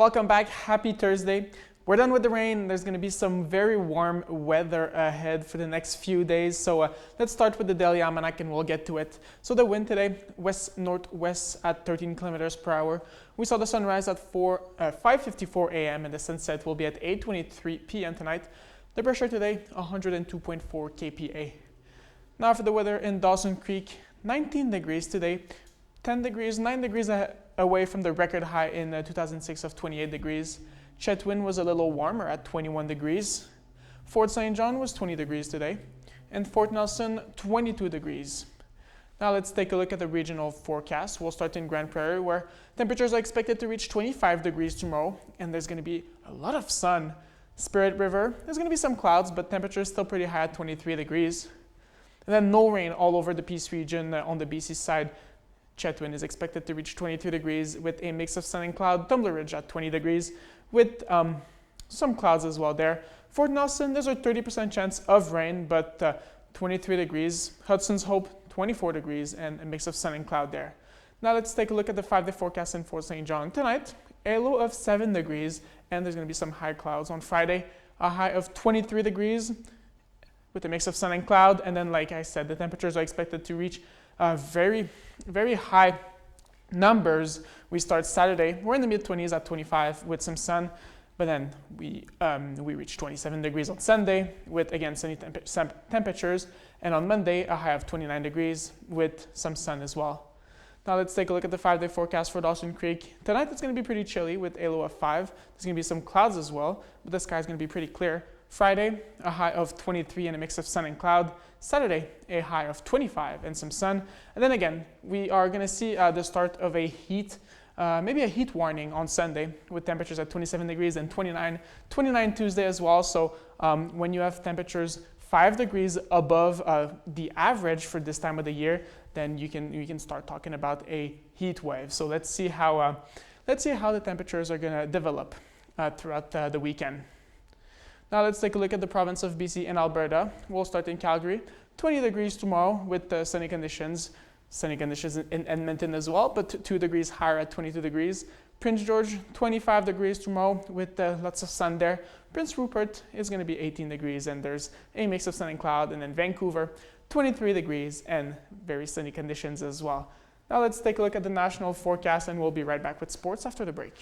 Welcome back. Happy Thursday. We're done with the rain. There's going to be some very warm weather ahead for the next few days. So let's start with the daily almanac and we'll get to it. So the wind today, west-northwest at 13 kilometers per hour. We saw the sunrise at 5:54 a.m. and the sunset will be at 8:23 p.m. tonight. The pressure today, 102.4 kPa. Now for the weather in Dawson Creek, 19 degrees today, 9 degrees away from the record high in 2006 of 28 degrees. Chetwynd was a little warmer at 21 degrees. Fort St. John was 20 degrees today. And Fort Nelson, 22 degrees. Now let's take a look at the regional forecast. We'll start in Grande Prairie, where temperatures are expected to reach 25 degrees tomorrow, and there's going to be a lot of sun. Spirit River, there's going to be some clouds, but temperature is still pretty high at 23 degrees. And then no rain all over the Peace region on the BC side. Chetwynd is expected to reach 22 degrees with a mix of sun and cloud. Tumbler Ridge at 20 degrees with some clouds as well there. Fort Nelson, there's a 30% chance of rain, but 23 degrees. Hudson's Hope, 24 degrees and a mix of sun and cloud there. Now let's take a look at the 5-day forecast in Fort St. John. Tonight, a low of 7 degrees and there's going to be some high clouds. On Friday, a high of 23 degrees with a mix of sun and cloud. And then, like I said, the temperatures are expected to reach very, very high numbers. We start Saturday. We're in the mid-20s at 25 with some sun, but then we reach 27 degrees on Sunday with, again, sunny temperatures. And on Monday, a high of 29 degrees with some sun as well. Now let's take a look at the 5-day forecast for Dawson Creek. Tonight it's going to be pretty chilly with a low of 5. There's going to be some clouds as well, but the sky is going to be pretty clear. Friday, a high of 23 and a mix of sun and cloud. Saturday, a high of 25 and some sun. And then again, we are going to see the start of a maybe a heat warning on Sunday with temperatures at 27 degrees and 29 Tuesday as well. So when you have temperatures 5 degrees above the average for this time of the year, then you can start talking about a heat wave. So let's see how the temperatures are going to develop throughout the weekend. Now let's take a look at the province of BC and Alberta. We'll start in Calgary. 20 degrees tomorrow with sunny conditions. Sunny conditions in Edmonton as well, but 2 degrees higher at 22 degrees. Prince George, 25 degrees tomorrow with lots of sun there. Prince Rupert is going to be 18 degrees and there's a mix of sun and cloud. And then Vancouver, 23 degrees and very sunny conditions as well. Now let's take a look at the national forecast and we'll be right back with sports after the break.